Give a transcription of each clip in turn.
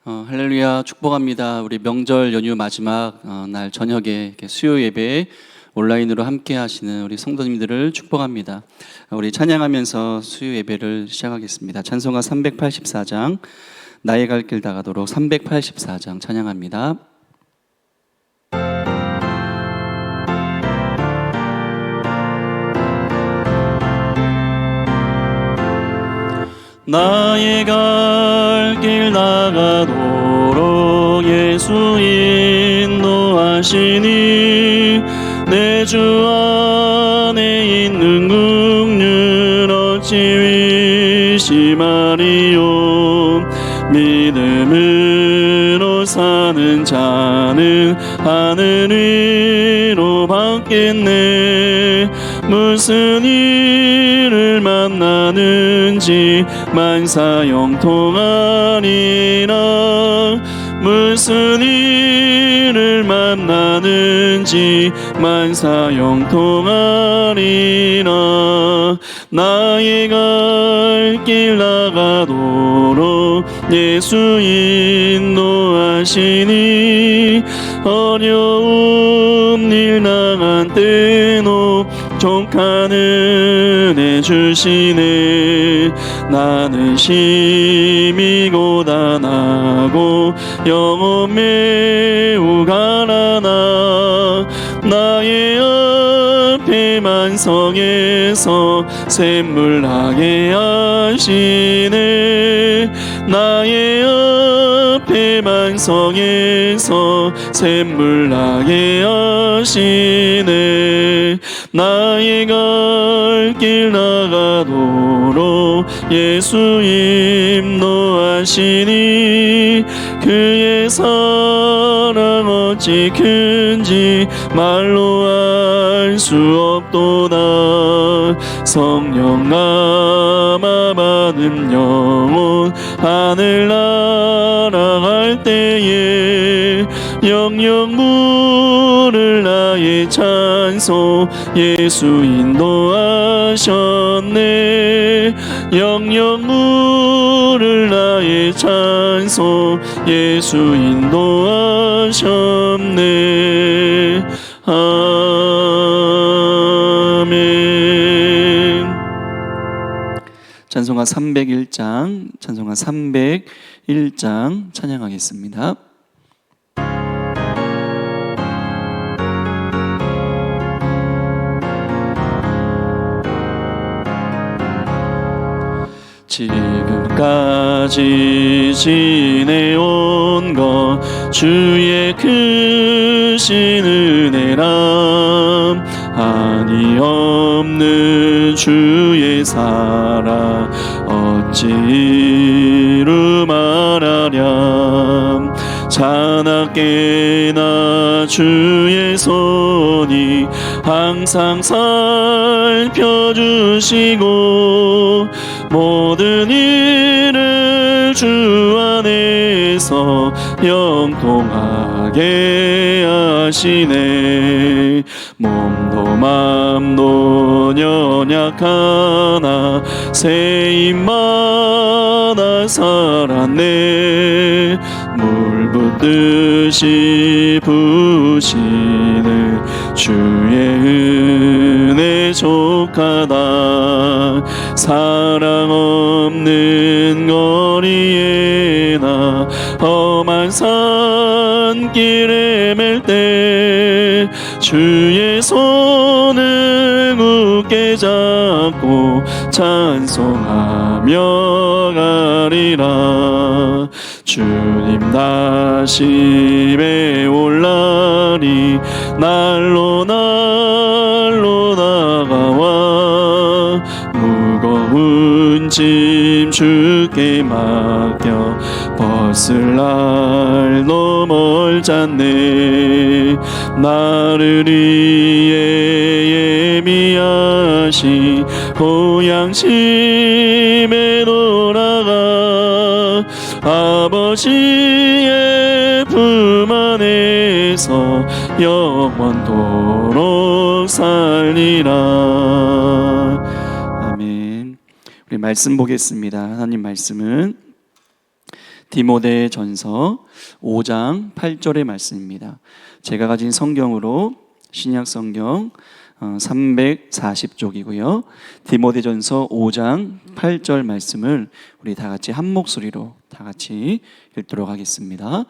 할렐루야, 축복합니다. 우리 명절 연휴 마지막 날 저녁에 이렇게 수요 예배에 온라인으로 함께 하시는 우리 성도님들을 축복합니다. 우리 찬양하면서 수요 예배를 시작하겠습니다. 찬송가 384장, 나의 갈 길 다가도록 384장 찬양합니다. 나의 갈 길 나가도록 예수 인도하시니 내 주 안에 있는 긍휼 어찌 의심하리요. 믿음으로 사는 자는 하늘 위로 받겠네. 무슨 일을 만나는지 만사 형통하리라. 무슨 일을 만나는지 만사 형통하리라. 나의 갈 길 나가도록 예수 인도하시니 어려운 일 나간 때노 족한 은혜 주시네. 나는 심히 고단하고 영혼 매우 가난하. 나의 앞에 만성에서 샘물나게 하시네. 나의 앞에 만성에서 샘물나게 하시네. 나의 갈 길 나가도록 예수 인도하시니 그의 사랑 어찌 큰지 말로 알 수 없도다. 성령 감화 받은 영혼 하늘 날아갈 때에 영영 부를 나의 찬송 예수 인도하셨네. 영영 부를 나의 찬송 예수 인도하셨네. 아멘. 찬송가 301장, 찬송가 301장 찬양하겠습니다. 지금까지 지내온 것 주의 크신 은혜람. 한이 없는 주의 사랑 어찌 이루 말하랴. 자나깨나 주의 손이 항상 살펴주시고 모든 일을 주 안에서 영통하게 하시네. 몸도 맘도 연약하나 새 입마다 살았네. 물 붓듯이 부으시는 주의 은혜 족하다. 사랑 없는 거리에 나 험한 산길에 맬 때 주의 손을 굳게 잡고 찬송하며 가리라. 주님 다심에 올라리 날로 다가와 무거운 짐 주께 맡겨 벗을 날도 멀잖네. 나를 위해 예비하신 보양심에 돌아가 아버지의 품 안에서 영원토록 살리라. 아멘. 우리 말씀 보겠습니다. 하나님 말씀은 디모데전서 5장 8절의 말씀입니다. 제가 가진 성경으로 신약 성경 340쪽이고요. 디모데전서 5장 8절 말씀을 우리 다 같이 한 목소리로 다 같이 읽도록 하겠습니다.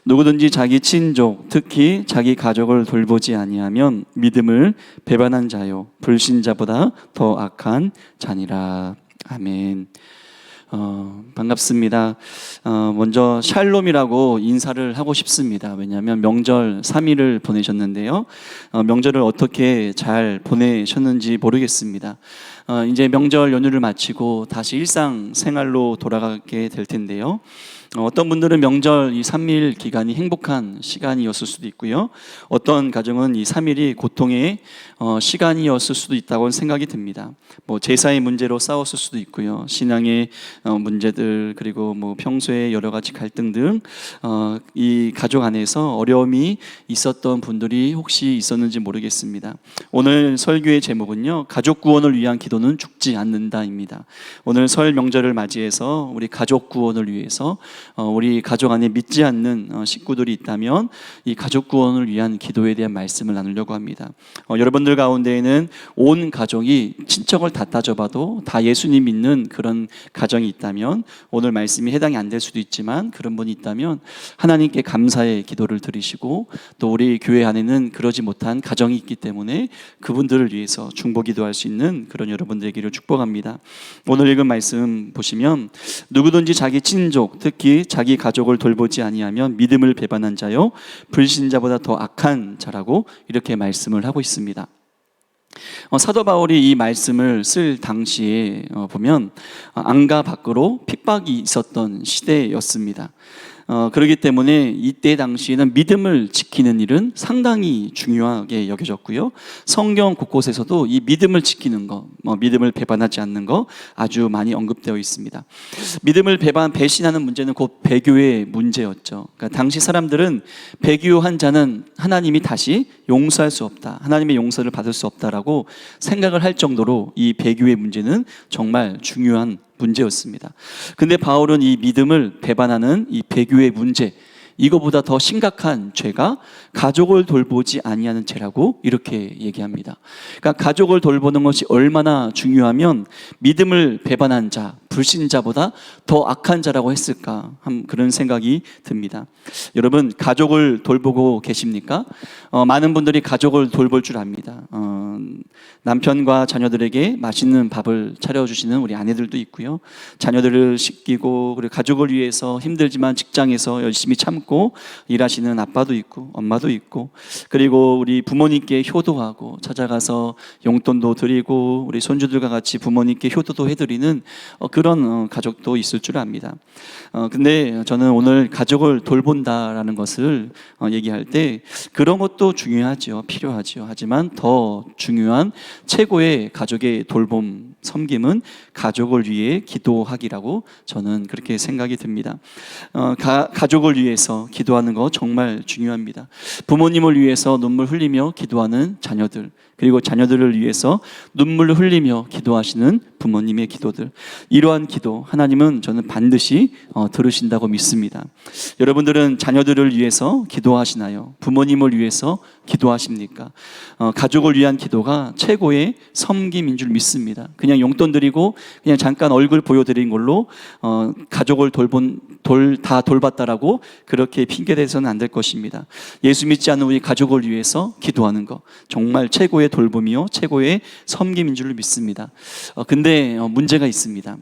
누구든지 자기 친족, 특히 자기 가족을 돌보지 아니하면 믿음을 배반한 자요 불신자보다 더 악한 자니라. 아멘. 반갑습니다. 먼저 샬롬이라고 인사를 하고 싶습니다. 왜냐하면 명절 3일을 보내셨는데요. 명절을 어떻게 잘 보내셨는지 모르겠습니다. 이제 명절 연휴를 마치고 다시 일상생활로 돌아가게 될 텐데요. 어떤 분들은 명절 이 3일 기간이 행복한 시간이었을 수도 있고요. 어떤 가정은 이 3일이 고통의 시간이었을 수도 있다고 생각이 듭니다. 제사의 문제로 싸웠을 수도 있고요. 신앙의 문제들, 그리고 평소에 여러 가지 갈등 등 이 가족 안에서 어려움이 있었던 분들이 혹시 있었는지 모르겠습니다. 오늘 설교의 제목은요, 가족 구원을 위한 기도는 죽지 않는다입니다. 오늘 설 명절을 맞이해서 우리 가족 구원을 위해서 우리 가족 안에 믿지 않는 식구들이 있다면 이 가족 구원을 위한 기도에 대한 말씀을 나누려고 합니다. 여러분들 가운데에는 온 가족이 친척을 다 따져봐도 다 예수님 믿는 그런 가정이 있다면 오늘 말씀이 해당이 안 될 수도 있지만 그런 분이 있다면 하나님께 감사의 기도를 드리시고 또 우리 교회 안에는 그러지 못한 가정이 있기 때문에 그분들을 위해서 중보기도할 수 있는 그런 여러분 되기를 축복합니다. 오늘 읽은 말씀 보시면 누구든지 자기 친족, 특히 자기 가족을 돌보지 아니하면 믿음을 배반한 자요 불신자보다 더 악한 자라고 이렇게 말씀을 하고 있습니다. 사도 바울이 이 말씀을 쓸 당시에 보면 안과 밖으로 핍박이 있었던 시대였습니다. 그렇기 때문에 이때 당시에는 믿음을 지키는 일은 상당히 중요하게 여겨졌고요. 성경 곳곳에서도 이 믿음을 지키는 것, 믿음을 배반하지 않는 것 아주 많이 언급되어 있습니다. 믿음을 배신하는 문제는 곧 배교의 문제였죠. 그러니까 당시 사람들은 배교한 자는 하나님이 다시 용서할 수 없다, 하나님의 용서를 받을 수 없다라고 생각을 할 정도로 이 배교의 문제는 정말 중요한 문제였습니다. 근데 바울은 이 믿음을 배반하는 이 배교의 문제, 이거보다 더 심각한 죄가 가족을 돌보지 아니하는 죄라고 이렇게 얘기합니다. 그러니까 가족을 돌보는 것이 얼마나 중요하면 믿음을 배반한 자, 불신자보다 더 악한 자라고 했을까, 그런 생각이 듭니다. 여러분, 가족을 돌보고 계십니까? 많은 분들이 가족을 돌볼 줄 압니다. 남편과 자녀들에게 맛있는 밥을 차려주시는 우리 아내들도 있고요. 자녀들을 씻기고, 그리고 가족을 위해서 힘들지만 직장에서 열심히 참고 일하시는 아빠도 있고 엄마도 있고, 그리고 우리 부모님께 효도하고 찾아가서 용돈도 드리고 우리 손주들과 같이 부모님께 효도도 해드리는 그런 가족도 있을 줄 압니다. 근데 저는 오늘 가족을 돌본다라는 것을 얘기할 때 그런 것도 중요하죠. 필요하죠. 하지만 더 중요한 최고의 가족의 돌봄, 섬김은 가족을 위해 기도하기라고 저는 그렇게 생각이 듭니다. 가족을 위해서 기도하는 거 정말 중요합니다. 부모님을 위해서 눈물 흘리며 기도하는 자녀들, 그리고 자녀들을 위해서 눈물을 흘리며 기도하시는 부모님의 기도들, 이러한 기도 하나님은 저는 반드시 들으신다고 믿습니다. 여러분들은 자녀들을 위해서 기도하시나요? 부모님을 위해서 기도하십니까? 가족을 위한 기도가 최고의 섬김인 줄 믿습니다. 그냥 용돈 드리고 그냥 잠깐 얼굴 보여드린 걸로 가족을 다 돌봤다라고 그렇게 핑계대서는 안 될 것입니다. 예수 믿지 않는 우리 가족을 위해서 기도하는 것 정말 최고의 돌봄이요 최고의 섬김인 줄 믿습니다. 근데 문제가 있습니다.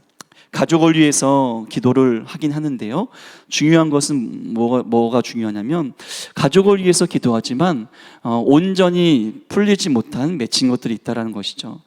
가족을 위해서 기도를 하긴 하는데요, 중요한 것은 뭐가 중요하냐면 가족을 위해서 기도하지만 온전히 풀리지 못한 맺힌 것들이 있다는 것이죠.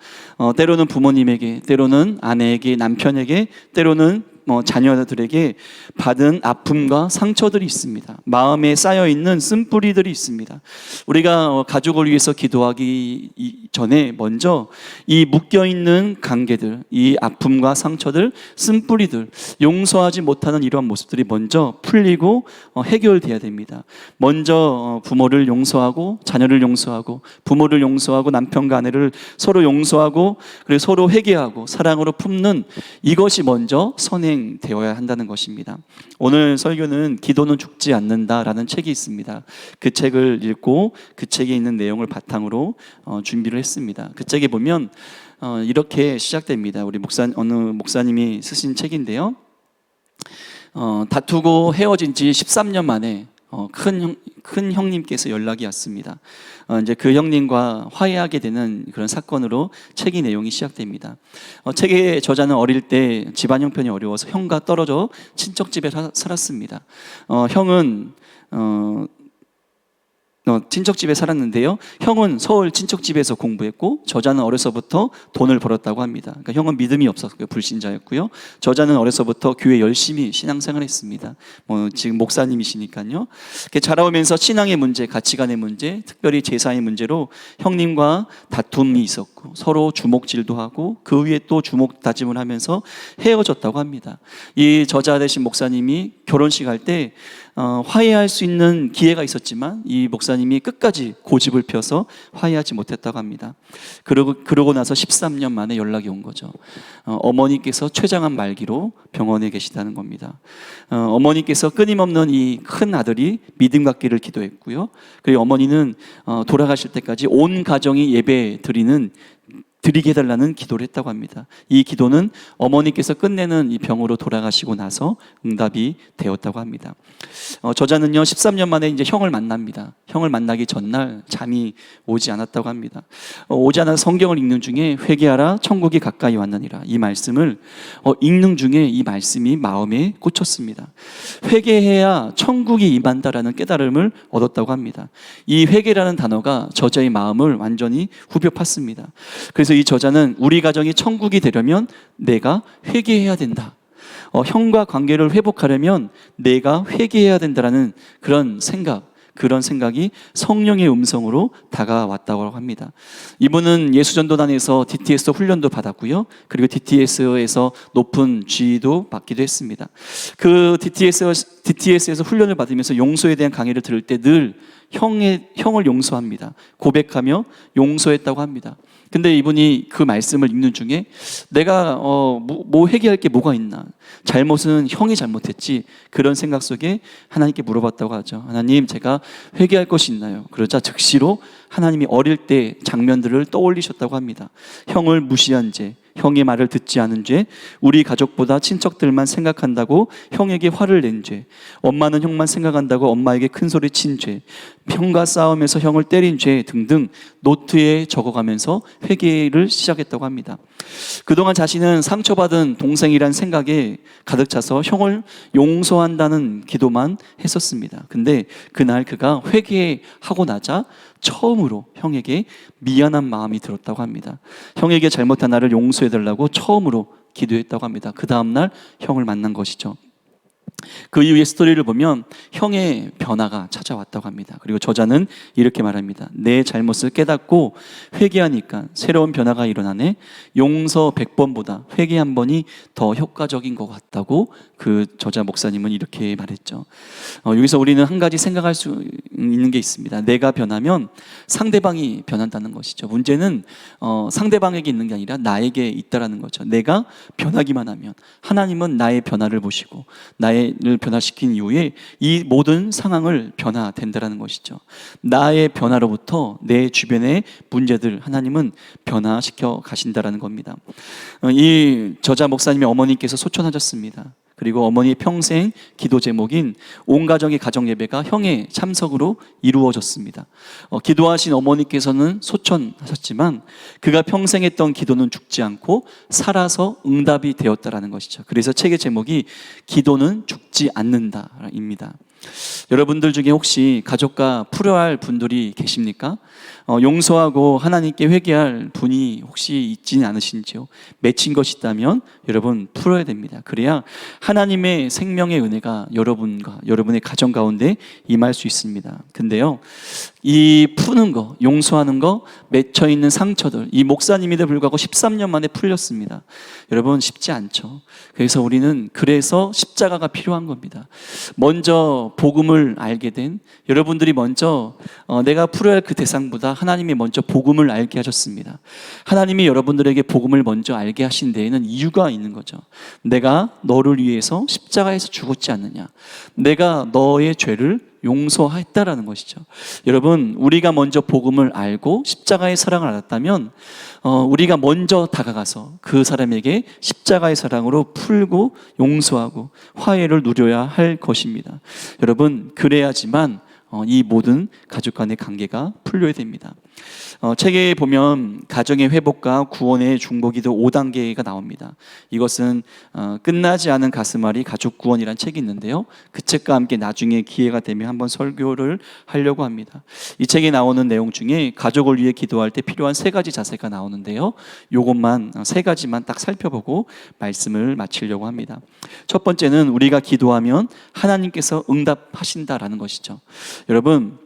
때로는 부모님에게, 때로는 아내에게, 남편에게, 때로는 자녀들에게 받은 아픔과 상처들이 있습니다. 마음에 쌓여있는 쓴뿌리들이 있습니다. 우리가 가족을 위해서 기도하기 전에 먼저 이 묶여있는 관계들, 이 아픔과 상처들, 쓴뿌리들, 용서하지 못하는 이러한 모습들이 먼저 풀리고 해결돼야 됩니다. 먼저 부모를 용서하고 자녀를 용서하고 부모를 용서하고 남편과 아내를 서로 용서하고 그리고 서로 회개하고 사랑으로 품는 이것이 먼저 선행 진행되어야 한다는 것입니다. 오늘 설교는 기도는 죽지 않는다라는 책이 있습니다. 그 책을 읽고 그 책에 있는 내용을 바탕으로 준비를 했습니다. 그 책에 보면 이렇게 시작됩니다. 우리 어느 목사님이 쓰신 책인데요. 다투고 헤어진 지 13년 만에 큰 형님께서 연락이 왔습니다. 이제 그 형님과 화해하게 되는 그런 사건으로 책의 내용이 시작됩니다. 책의 저자는 어릴 때 집안 형편이 어려워서 형과 떨어져 친척 집에 살았습니다. 형은 친척집에 살았는데요. 형은 서울 친척집에서 공부했고 저자는 어려서부터 돈을 벌었다고 합니다. 그러니까 형은 믿음이 없었고요. 불신자였고요. 저자는 어려서부터 교회 열심히 신앙생활을 했습니다. 지금 목사님이시니까요. 자라오면서 신앙의 문제, 가치관의 문제, 특별히 제사의 문제로 형님과 다툼이 있었고 서로 주먹질도 하고 그 위에 또 주먹 다짐을 하면서 헤어졌다고 합니다. 이 저자 되신 목사님이 결혼식 할 때 화해할 수 있는 기회가 있었지만 이 목사님이 끝까지 고집을 펴서 화해하지 못했다고 합니다. 그러고 나서 13년 만에 연락이 온 거죠. 어머니께서 췌장암 말기로 병원에 계시다는 겁니다. 어머니께서 끊임없는 이 큰 아들이 믿음 갖기를 기도했고요. 그리고 어머니는 돌아가실 때까지 온 가정이 예배 드리게 해달라는 기도를 했다고 합니다. 이 기도는 어머니께서 끝내는 이 병으로 돌아가시고 나서 응답이 되었다고 합니다. 저자는요 13년 만에 이제 형을 만납니다. 형을 만나기 전날 잠이 오지 않았다고 합니다. 오지 않아서 성경을 읽는 중에 회개하라 천국이 가까이 왔느니라 이 말씀을 읽는 중에 이 말씀이 마음에 꽂혔습니다. 회개해야 천국이 임한다라는 깨달음을 얻었다고 합니다. 이 회개라는 단어가 저자의 마음을 완전히 후벼 팠습니다. 그래서 이 저자는 우리 가정이 천국이 되려면 내가 회개해야 된다. 형과 관계를 회복하려면 내가 회개해야 된다라는 그런 생각이 성령의 음성으로 다가왔다고 합니다. 이분은 예수전도단에서 DTS 훈련도 받았고요. 그리고 DTS에서 높은 지위도 받기도 했습니다. 그 DTS에서 훈련을 받으면서 용서에 대한 강의를 들을 때 늘 형을 용서합니다. 고백하며 용서했다고 합니다. 근데 이분이 그 말씀을 읽는 중에 내가 뭐 회개할 게 뭐가 있나, 잘못은 형이 잘못했지, 그런 생각 속에 하나님께 물어봤다고 하죠. 하나님, 제가 회개할 것이 있나요? 그러자 즉시로 하나님이 어릴 때 장면들을 떠올리셨다고 합니다. 형을 무시한 죄, 형의 말을 듣지 않은 죄, 우리 가족보다 친척들만 생각한다고 형에게 화를 낸 죄, 엄마는 형만 생각한다고 엄마에게 큰소리 친 죄, 형과 싸움에서 형을 때린 죄 등등 노트에 적어가면서 회개를 시작했다고 합니다. 그동안 자신은 상처받은 동생이란 생각에 가득 차서 형을 용서한다는 기도만 했었습니다. 근데 그날 그가 회개하고 나자 처음으로 형에게 미안한 마음이 들었다고 합니다. 형에게 잘못한 나를 용서해달라고 처음으로 기도했다고 합니다. 그 다음날 형을 만난 것이죠. 그 이후의 스토리를 보면 형의 변화가 찾아왔다고 합니다. 그리고 저자는 이렇게 말합니다. 내 잘못을 깨닫고 회개하니까 새로운 변화가 일어나네. 용서 100번보다 회개 한 번이 더 효과적인 것 같다고 그 저자 목사님은 이렇게 말했죠. 여기서 우리는 한 가지 생각할 수 있는 게 있습니다. 내가 변하면 상대방이 변한다는 것이죠. 문제는 상대방에게 있는 게 아니라 나에게 있다라는 거죠. 내가 변하기만 하면 하나님은 나의 변화를 보시고 나를 변화시킨 이후에 이 모든 상황을 변화된다는 것이죠. 나의 변화로부터 내 주변의 문제들 하나님은 변화시켜 가신다는 겁니다. 이 저자 목사님의 어머니께서 소천하셨습니다. 그리고 어머니의 평생 기도 제목인 온 가정의 가정예배가 형의 참석으로 이루어졌습니다. 기도하신 어머니께서는 소천하셨지만 그가 평생 했던 기도는 죽지 않고 살아서 응답이 되었다라는 것이죠. 그래서 책의 제목이 기도는 죽지 않는다입니다. 여러분들 중에 혹시 가족과 풀어야 할 분들이 계십니까? 용서하고 하나님께 회개할 분이 혹시 있지는 않으신지요? 맺힌 것이 있다면 여러분 풀어야 됩니다. 그래야 하나님의 생명의 은혜가 여러분과 여러분의 가정 가운데 임할 수 있습니다. 근데요, 이 푸는 거, 용서하는 거, 맺혀있는 상처들, 이 목사님에도 불구하고 13년 만에 풀렸습니다. 여러분 쉽지 않죠. 그래서 우리는 그래서 십자가가 필요한 겁니다. 먼저 먼저 복음을 알게 된, 여러분들이 먼저 내가 풀어야 할 그 대상보다 하나님이 먼저 복음을 알게 하셨습니다. 하나님이 여러분들에게 복음을 먼저 알게 하신 데에는 이유가 있는 거죠. 내가 너를 위해서 십자가에서 죽었지 않느냐, 내가 너의 죄를 용서했다라는 것이죠. 여러분, 우리가 먼저 복음을 알고 십자가의 사랑을 알았다면 우리가 먼저 다가가서 그 사람에게 십자가의 사랑으로 풀고 용서하고 화해를 누려야 할 것입니다. 여러분, 그래야지만 이 모든 가족 간의 관계가 풀려야 됩니다. 책에 보면 가정의 회복과 구원의 중보기도 5단계가 나옵니다. 이것은 끝나지 않은 가슴앓이 가족 구원이라는 책이 있는데요, 그 책과 함께 나중에 기회가 되면 한번 설교를 하려고 합니다. 이 책에 나오는 내용 중에 가족을 위해 기도할 때 필요한 3가지 자세가 나오는데요, 요것만 3가지만 딱 살펴보고 말씀을 마치려고 합니다. 첫 번째는 우리가 기도하면 하나님께서 응답하신다라는 것이죠. 여러분,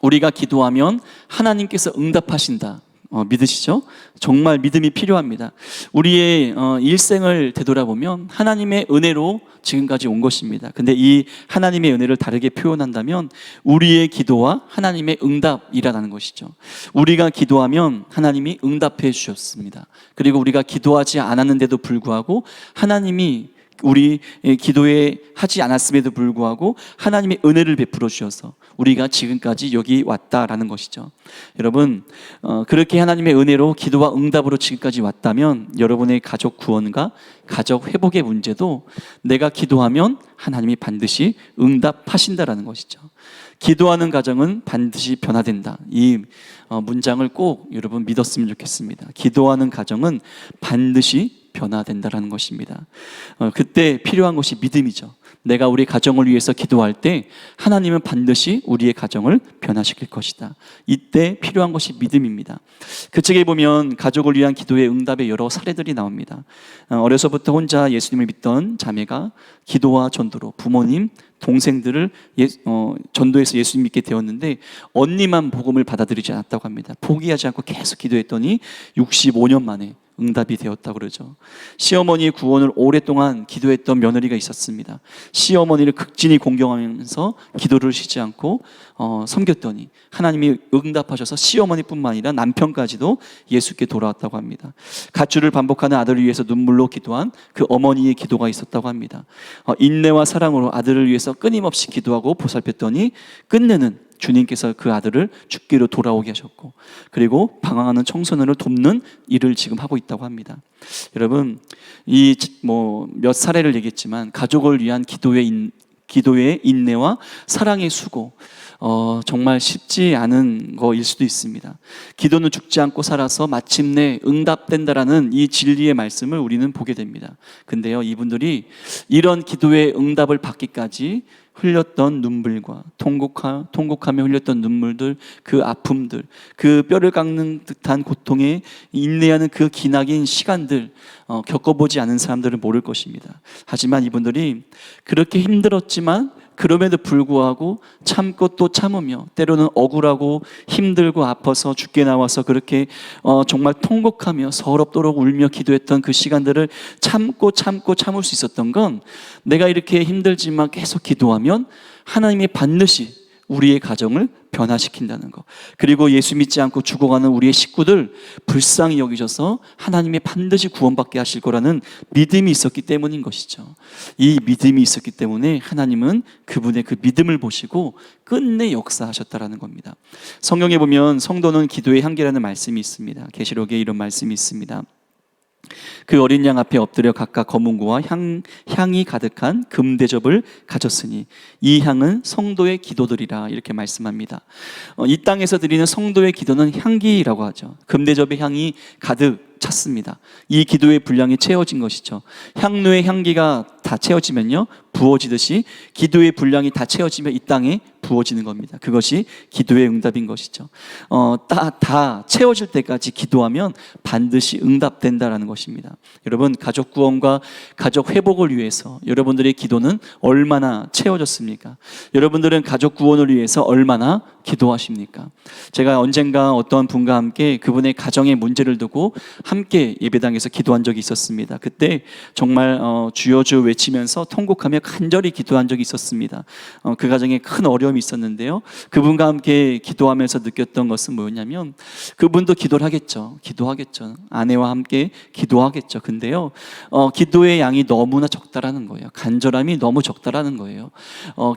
우리가 기도하면 하나님께서 응답하신다, 믿으시죠? 정말 믿음이 필요합니다. 우리의 일생을 되돌아보면 하나님의 은혜로 지금까지 온 것입니다. 근데 이 하나님의 은혜를 다르게 표현한다면 우리의 기도와 하나님의 응답이라는 것이죠. 우리가 기도하면 하나님이 응답해 주셨습니다. 그리고 우리가 기도하지 않았는데도 불구하고 하나님이 우리 기도에 하지 않았음에도 불구하고 하나님의 은혜를 베풀어 주셔서 우리가 지금까지 여기 왔다라는 것이죠. 여러분, 그렇게 하나님의 은혜로 기도와 응답으로 지금까지 왔다면 여러분의 가족 구원과 가족 회복의 문제도 내가 기도하면 하나님이 반드시 응답하신다라는 것이죠. 기도하는 가정은 반드시 변화된다. 이 문장을 꼭 여러분 믿었으면 좋겠습니다. 기도하는 가정은 반드시 변화된다라는 것입니다. 그때 필요한 것이 믿음이죠. 내가 우리 가정을 위해서 기도할 때 하나님은 반드시 우리의 가정을 변화시킬 것이다. 이때 필요한 것이 믿음입니다. 그 책에 보면 가족을 위한 기도의 응답의 여러 사례들이 나옵니다. 어려서부터 혼자 예수님을 믿던 자매가 기도와 전도로 부모님, 동생들을 전도해서 예수님 믿게 되었는데 언니만 복음을 받아들이지 않았다고 합니다. 포기하지 않고 계속 기도했더니 65년 만에 응답이 되었다고 그러죠. 시어머니의 구원을 오랫동안 기도했던 며느리가 있었습니다. 시어머니를 극진히 공경하면서 기도를 쉬지 않고 섬겼더니 하나님이 응답하셔서 시어머니뿐만 아니라 남편까지도 예수께 돌아왔다고 합니다. 가출을 반복하는 아들을 위해서 눈물로 기도한 그 어머니의 기도가 있었다고 합니다. 인내와 사랑으로 아들을 위해서 끊임없이 기도하고 보살폈더니 끝내는 주님께서 그 아들을 죽기로 돌아오게 하셨고, 그리고 방황하는 청소년을 돕는 일을 지금 하고 있다고 합니다. 여러분, 이 몇 사례를 얘기했지만 가족을 위한 기도의 인내와 사랑의 수고, 정말 쉽지 않은 거일 수도 있습니다. 기도는 죽지 않고 살아서 마침내 응답된다라는 이 진리의 말씀을 우리는 보게 됩니다. 근데요, 이분들이 이런 기도의 응답을 받기까지 흘렸던 눈물과 통곡하며 흘렸던 눈물들, 그 아픔들, 그 뼈를 깎는 듯한 고통에 인내하는 그 기나긴 시간들, 겪어보지 않은 사람들은 모를 것입니다. 하지만 이분들이 그렇게 힘들었지만 그럼에도 불구하고 참고 또 참으며, 때로는 억울하고 힘들고 아파서 죽게 나와서 그렇게 정말 통곡하며 서럽도록 울며 기도했던 그 시간들을 참고 참을 수 있었던 건, 내가 이렇게 힘들지만 계속 기도하면 하나님이 반드시 우리의 가정을 변화시킨다는 것, 그리고 예수 믿지 않고 죽어가는 우리의 식구들 불쌍히 여기셔서 하나님이 반드시 구원받게 하실 거라는 믿음이 있었기 때문인 것이죠. 이 믿음이 있었기 때문에 하나님은 그분의 그 믿음을 보시고 끝내 역사하셨다라는 겁니다. 성경에 보면 성도는 기도의 향기라는 말씀이 있습니다. 계시록에 이런 말씀이 있습니다. 그 어린 양 앞에 엎드려 각각 검은고와 향이 가득한 금대접을 가졌으니 이 향은 성도의 기도들이라, 이렇게 말씀합니다. 이 땅에서 드리는 성도의 기도는 향기라고 하죠. 금대접의 향이 가득 찼습니다. 이 기도의 분량이 채워진 것이죠. 향로의 향기가 다 채워지면요, 부어지듯이 기도의 분량이 다 채워지면 이 땅에 부어지는 겁니다. 그것이 기도의 응답인 것이죠. 다 채워질 때까지 기도하면 반드시 응답된다라는 것입니다. 여러분, 가족 구원과 가족 회복을 위해서 여러분들의 기도는 얼마나 채워졌습니까? 여러분들은 가족 구원을 위해서 얼마나 기도하십니까? 제가 언젠가 어떤 분과 함께 그분의 가정의 문제를 두고 함께 예배당에서 기도한 적이 있었습니다. 그때 정말 주여 주여 외치면서 통곡하며 간절히 기도한 적이 있었습니다. 그 가정에 큰 어려움이 있었는데요, 그분과 함께 기도하면서 느꼈던 것은 뭐였냐면, 그분도 기도를 하겠죠. 아내와 함께 기도하겠죠. 근데요, 기도의 양이 너무나 적다라는 거예요. 간절함이 너무 적다라는 거예요.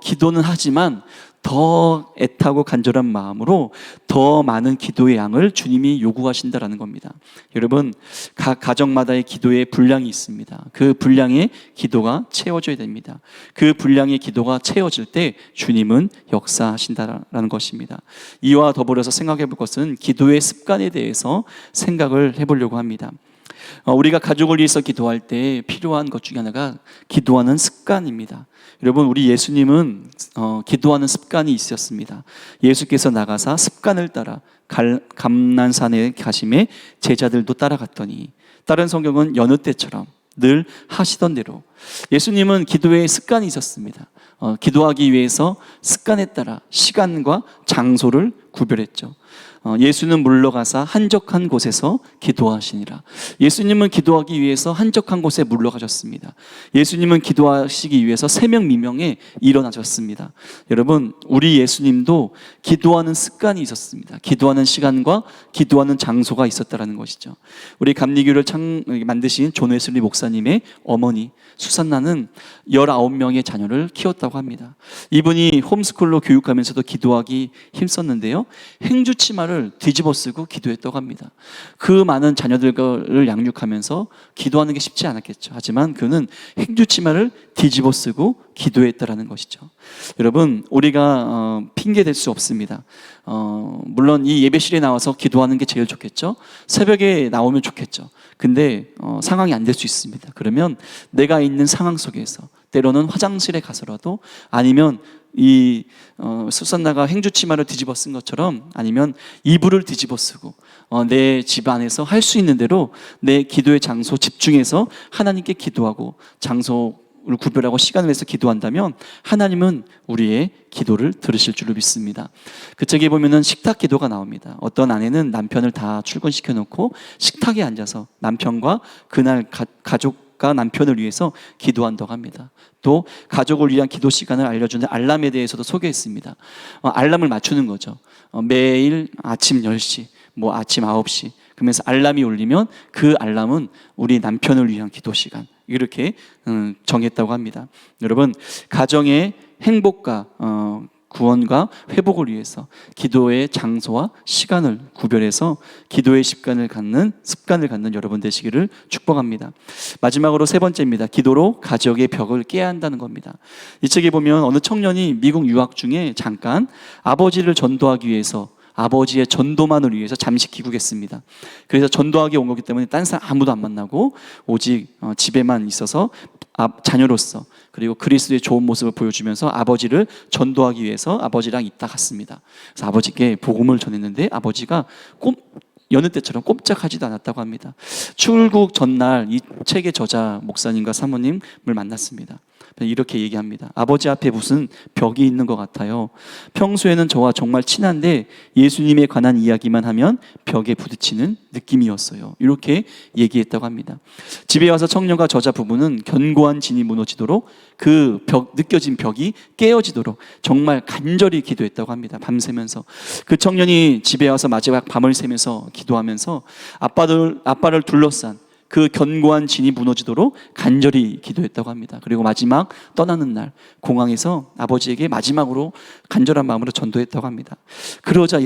기도는 하지만 더 애타고 간절한 마음으로 더 많은 기도의 양을 주님이 요구하신다라는 겁니다. 여러분, 각 가정마다의 기도의 분량이 있습니다. 그 분량의 기도가 채워져야 됩니다. 그 분량의 기도가 채워질 때 주님은 역사하신다라는 것입니다. 이와 더불어서 생각해 볼 것은 기도의 습관에 대해서 생각을 해보려고 합니다. 우리가 가족을 위해서 기도할 때 필요한 것 중에 하나가 기도하는 습관입니다. 여러분, 우리 예수님은 기도하는 습관이 있었습니다. 예수께서 나가사 습관을 따라 감난산에 가심에 제자들도 따라갔더니, 다른 성경은 여느 때처럼 늘 하시던 대로, 예수님은 기도의 습관이 있었습니다. 기도하기 위해서 습관에 따라 시간과 장소를 구별했죠. 예수는 물러가사 한적한 곳에서 기도하시니라. 예수님은 기도하기 위해서 한적한 곳에 물러가셨습니다. 예수님은 기도하시기 위해서 새벽 미명에 일어나셨습니다. 여러분, 우리 예수님도 기도하는 습관이 있었습니다. 기도하는 시간과 기도하는 장소가 있었다는 것이죠. 우리 감리교를 만드신 존 웨슬리 목사님의 어머니 수산나는 19명의 자녀를 키웠다고 합니다. 이분이 홈스쿨로 교육하면서도 기도하기 힘썼는데요, 행주치마를 뒤집어 쓰고 기도했다고 합니다. 그 많은 자녀들을 양육하면서 기도하는 게 쉽지 않았겠죠. 하지만 그는 행주치마를 뒤집어 쓰고 기도했다라는 것이죠. 여러분, 우리가 핑계 댈 수 없습니다. 물론 이 예배실에 나와서 기도하는 게 제일 좋겠죠. 새벽에 나오면 좋겠죠. 근데 상황이 안 될 수 있습니다. 그러면 내가 있는 상황 속에서, 때로는 화장실에 가서라도, 아니면 이 수산나가 행주치마를 뒤집어 쓴 것처럼, 아니면 이불을 뒤집어 쓰고 내 집 안에서 할 수 있는 대로 내 기도의 장소 집중해서 하나님께 기도하고, 장소를 구별하고 시간을 내서 기도한다면 하나님은 우리의 기도를 들으실 줄로 믿습니다. 그 책에 보면은 식탁 기도가 나옵니다. 어떤 아내는 남편을 다 출근시켜 놓고 식탁에 앉아서 남편과 그날 가족과 남편을 위해서 기도한다고 합니다. 또 가족을 위한 기도 시간을 알려주는 알람에 대해서도 소개했습니다. 알람을 맞추는 거죠. 매일 아침 10시, 아침 9시, 그러면서 알람이 울리면 그 알람은 우리 남편을 위한 기도 시간, 이렇게 정했다고 합니다. 여러분, 가정의 행복과 구원과 회복을 위해서 기도의 장소와 시간을 구별해서 기도의 습관을 갖는 여러분 되시기를 축복합니다. 마지막으로 세 번째입니다. 기도로 가족의 벽을 깨야 한다는 겁니다. 이 책에 보면 어느 청년이 미국 유학 중에 잠깐 아버지를 전도하기 위해서, 아버지의 전도만을 위해서 잠시 귀국했습니다. 그래서 전도하기 온 거기 때문에 딴 사람 아무도 안 만나고 오직 집에만 있어서 자녀로서, 그리고 그리스도의 좋은 모습을 보여주면서 아버지를 전도하기 위해서 아버지랑 있다 갔습니다. 그래서 아버지께 복음을 전했는데 아버지가 여느 때처럼 꼼짝하지도 않았다고 합니다. 출국 전날 이 책의 저자 목사님과 사모님을 만났습니다. 이렇게 얘기합니다. 아버지 앞에 무슨 벽이 있는 것 같아요. 평소에는 저와 정말 친한데 예수님에 관한 이야기만 하면 벽에 부딪히는 느낌이었어요. 이렇게 얘기했다고 합니다. 집에 와서 청년과 저자 부부는 견고한 진이 무너지도록, 그 느껴진 벽이 깨어지도록 정말 간절히 기도했다고 합니다. 밤새면서. 그 청년이 집에 와서 마지막 밤을 새면서 기도하면서 아빠를 둘러싼 그 견고한 진이 무너지도록 간절히 기도했다고 합니다. 그리고 마지막 떠나는 날 공항에서 아버지에게 마지막으로 간절한 마음으로 전도했다고 합니다. 그러자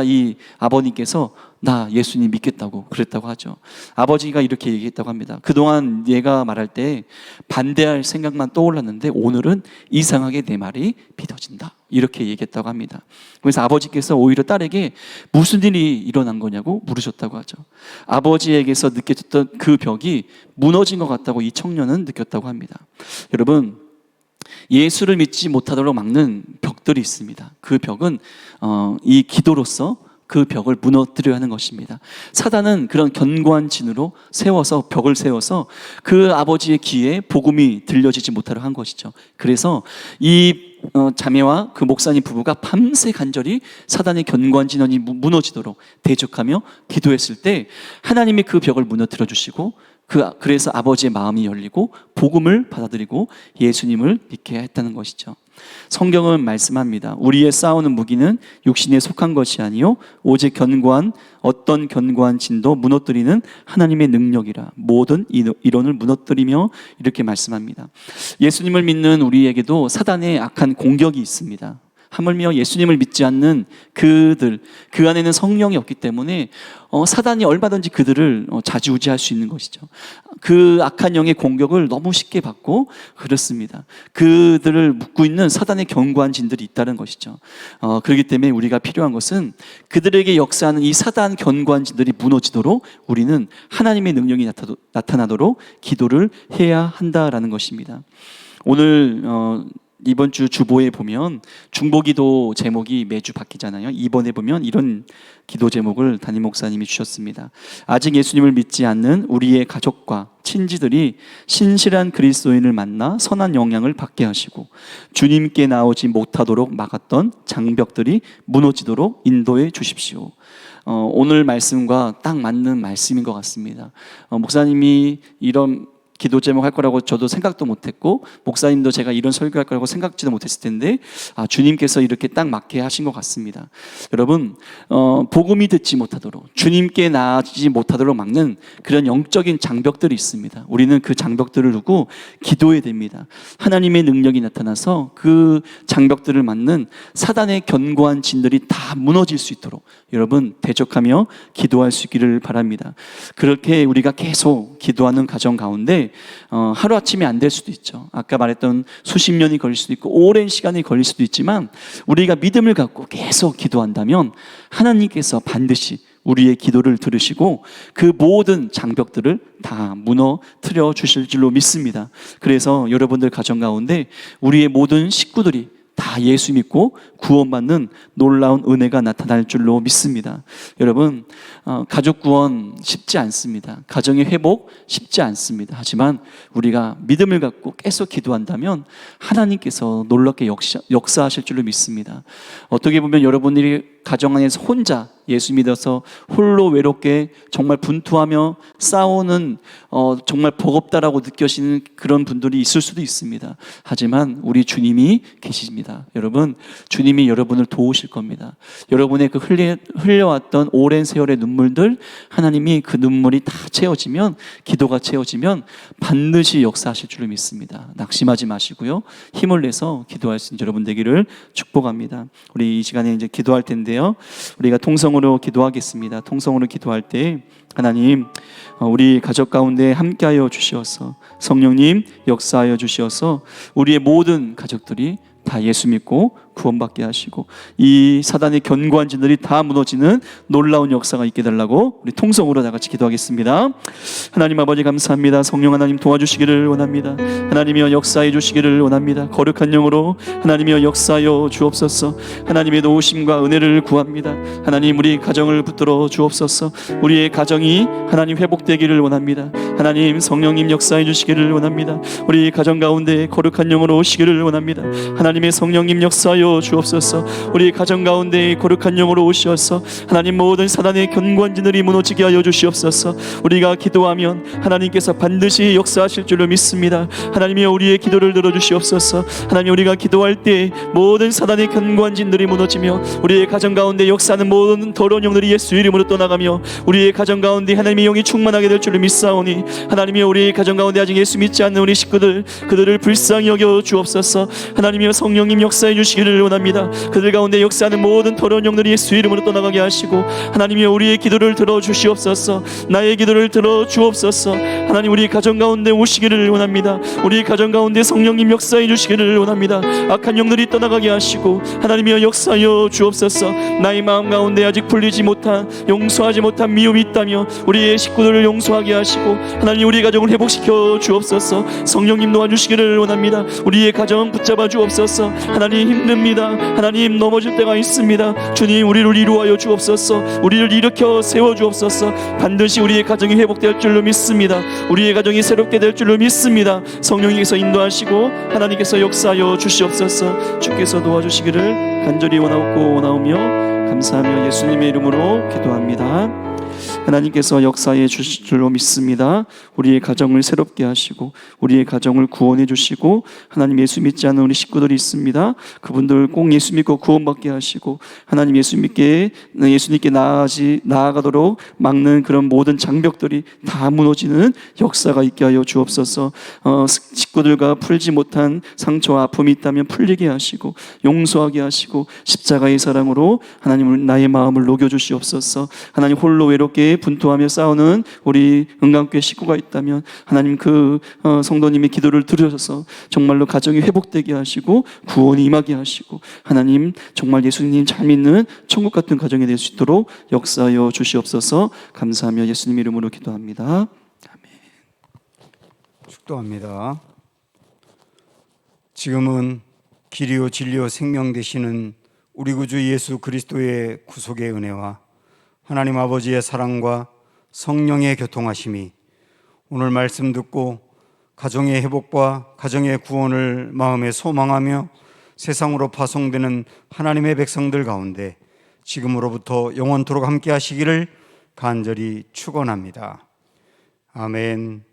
이 아버님께서 나 예수님 믿겠다고 그랬다고 하죠. 아버지가 이렇게 얘기했다고 합니다. 그동안 얘가 말할 때 반대할 생각만 떠올랐는데 오늘은 이상하게 내 말이 믿어진다, 이렇게 얘기했다고 합니다. 그래서 아버지께서 오히려 딸에게 무슨 일이 일어난 거냐고 물으셨다고 하죠. 아버지에게서 느껴졌던 그 벽이 무너진 것 같다고 이 청년은 느꼈다고 합니다. 여러분, 예수를 믿지 못하도록 막는 벽들이 있습니다. 그 벽은 이 기도로서 그 벽을 무너뜨려야 하는 것입니다. 사단은 그런 견고한 진으로 세워서 벽을 세워서 그 아버지의 귀에 복음이 들려지지 못하도록 한 것이죠. 그래서 이 자매와 그 목사님 부부가 밤새 간절히 사단의 견고한 진원이 무너지도록 대적하며 기도했을 때 하나님이 그 벽을 무너뜨려 주시고 그래서 아버지의 마음이 열리고 복음을 받아들이고 예수님을 믿게 했다는 것이죠. 성경은 말씀합니다. 우리의 싸우는 무기는 육신에 속한 것이 아니요 오직 어떤 견고한 진도 무너뜨리는 하나님의 능력이라. 모든 이론을 무너뜨리며 이렇게 말씀합니다. 예수님을 믿는 우리에게도 사단의 악한 공격이 있습니다. 하물며 예수님을 믿지 않는 그들, 그 안에는 성령이 없기 때문에 사단이 얼마든지 그들을 좌지우지할 수 있는 것이죠. 그 악한 영의 공격을 너무 쉽게 받고 그렇습니다. 그들을 묶고 있는 사단의 견고한 진들이 있다는 것이죠. 그렇기 때문에 우리가 필요한 것은 그들에게 역사하는 이 사단 견고한 진들이 무너지도록 우리는 하나님의 능력이 나타나도록 기도를 해야 한다라는 것입니다. 오늘 이번 주 주보에 보면 중보기도 제목이 매주 바뀌잖아요. 이번에 보면 이런 기도 제목을 담임 목사님이 주셨습니다. 아직 예수님을 믿지 않는 우리의 가족과 친지들이 신실한 그리스도인을 만나 선한 영향을 받게 하시고 주님께 나오지 못하도록 막았던 장벽들이 무너지도록 인도해 주십시오. 오늘 말씀과 딱 맞는 말씀인 것 같습니다. 목사님이 이런 기도 제목 할 거라고 저도 생각도 못했고 목사님도 제가 이런 설교할 거라고 생각지도 못했을 텐데 주님께서 이렇게 딱 맞게 하신 것 같습니다. 여러분 복음이 듣지 못하도록 주님께 나아지지 못하도록 막는 그런 영적인 장벽들이 있습니다. 우리는 그 장벽들을 두고 기도해야 됩니다. 하나님의 능력이 나타나서 그 장벽들을 막는 사단의 견고한 진들이 다 무너질 수 있도록 여러분 대적하며 기도할 수 있기를 바랍니다. 그렇게 우리가 계속 기도하는 과정 가운데 하루아침에 안 될 수도 있죠. 아까 말했던 수십 년이 걸릴 수도 있고 오랜 시간이 걸릴 수도 있지만 우리가 믿음을 갖고 계속 기도한다면 하나님께서 반드시 우리의 기도를 들으시고 그 모든 장벽들을 다 무너뜨려 주실 줄로 믿습니다. 그래서 여러분들 가정 가운데 우리의 모든 식구들이 다 예수 믿고 구원받는 놀라운 은혜가 나타날 줄로 믿습니다. 여러분 가족 구원 쉽지 않습니다. 가정의 회복 쉽지 않습니다. 하지만 우리가 믿음을 갖고 계속 기도한다면 하나님께서 놀랍게 역사하실 줄로 믿습니다. 어떻게 보면 여러분들이 가정 안에서 혼자 예수 믿어서 홀로 외롭게 정말 분투하며 싸우는 정말 버겁다라고 느껴지는 그런 분들이 있을 수도 있습니다. 하지만 우리 주님이 계십니다. 여러분 주님이 여러분을 도우실 겁니다. 여러분의 그 흘려왔던 오랜 세월의 눈물들 하나님이 그 눈물이 다 채워지면 기도가 채워지면 반드시 역사하실 줄을 믿습니다. 낙심하지 마시고요. 힘을 내서 기도할 수 있는 여러분 되기를 축복합니다. 우리 이 시간에 이제 기도할 텐데요. 우리가 통성으로 기도하겠습니다. 통성으로 기도할 때 하나님 우리 가족 가운데 함께하여 주시어서 성령님 역사하여 주시어서 우리의 모든 가족들이 다 예수 믿고 구원받게 하시고 이 사단의 견고한 진들이 다 무너지는 놀라운 역사가 있게 달라고 우리 통성으로 다 같이 기도하겠습니다. 하나님 아버지 감사합니다. 성령 하나님 도와주시기를 원합니다. 하나님이여 역사해 주시기를 원합니다. 거룩한 영으로 하나님이여 역사하여 주옵소서. 하나님의 도우심과 은혜를 구합니다. 하나님 우리 가정을 붙들어 주옵소서. 우리의 가정이 하나님 회복되기를 원합니다. 하나님 성령님 역사해 주시기를 원합니다. 우리 가정 가운데 거룩한 영으로 오시기를 원합니다. 하나님의 성령님 역사하여 주옵소서. 우리 가정 가운데 거룩한 영으로 오시어서 하나님 모든 사단의 견고한 진들이 무너지게 하여 주시옵소서. 우리가 기도하면 하나님께서 반드시 역사하실 줄로 믿습니다. 하나님이여 우리의 기도를 들어주시옵소서. 하나님 우리가 기도할 때 모든 사단의 견고한 진들이 무너지며 우리의 가정 가운데 역사하는 모든 더러운 영들이 예수 이름으로 떠나가며 우리의 가정 가운데 하나님의 영이 충만하게 될 줄로 믿사오니 하나님이여 우리의 가정 가운데 아직 예수 믿지 않는 우리 식구들 그들을 불쌍히 여겨 주옵소서. 하나님이여 성령님 역사해 주시기를 주시기를 원합니다. 그들 가운데 역사하는 모든 더러운 영들이 예수 이름으로 떠나가게 하시고, 하나님이여 우리의 기도를 들어주시옵소서. 나의 기도를 들어주옵소서. 하나님 우리 가정 가운데 오시기를 원합니다. 우리 가정 가운데 성령님 역사해 주시기를 원합니다. 악한 영들이 떠나가게 하시고 하나님이여 역사하여 주옵소서. 나의 마음 가운데 아직 풀리지 못한, 용서하지 못한 미움이 있다며 우리의 식구들을 용서하게 하시고 하나님 우리 가정을 회복시켜 주옵소서. 성령님 도와주시기를 원합니다. 우리의 가정 붙잡아 주옵소서. 하나님 힘듭니다. 하나님 넘어질 때가 있습니다. 주님 우리를 이루하여 주옵소서. 우리를 일으켜 세워 주옵소서. 반드시 우리의 가정이 회복될 줄로 믿습니다. 우리의 가정이 새롭게 될 줄로 믿습니다. 성령님께서 인도하시고 하나님께서 역사하여 주시옵소서. 주께서 도와주시기를 간절히 원하오며 감사하며 예수님의 이름으로 기도합니다. 하나님께서 역사해 주실 줄로 믿습니다. 우리의 가정을 새롭게 하시고 우리의 가정을 구원해 주시고, 하나님 예수 믿지 않는 우리 식구들이 있습니다. 그분들 꼭 예수 믿고 구원받게 하시고 하나님 예수님께 나아가도록 막는 그런 모든 장벽들이 다 무너지는 역사가 있게 하여 주옵소서. 식구들과 풀지 못한 상처와 아픔이 있다면 풀리게 하시고 용서하게 하시고 십자가의 사랑으로 하나님 나의 마음을 녹여주시옵소서. 하나님 홀로 외롭게 분투하며 싸우는 우리 은강교회 식구가 있다면 하나님 그 성도님의 기도를 들으셔서 정말로 가정이 회복되게 하시고 구원이 임하게 하시고 하나님 정말 예수님 잘 믿는 천국 같은 가정이 될 수 있도록 역사하여 주시옵소서. 감사하며 예수님 이름으로 기도합니다. 아멘. 축도합니다. 지금은 길이요 진리요 생명 되시는 우리 구주 예수 그리스도의 구속의 은혜와 하나님 아버지의 사랑과 성령의 교통하심이 오늘 말씀 듣고 가정의 회복과 가정의 구원을 마음에 소망하며 세상으로 파송되는 하나님의 백성들 가운데 지금으로부터 영원토록 함께 하시기를 간절히 축원합니다. 아멘.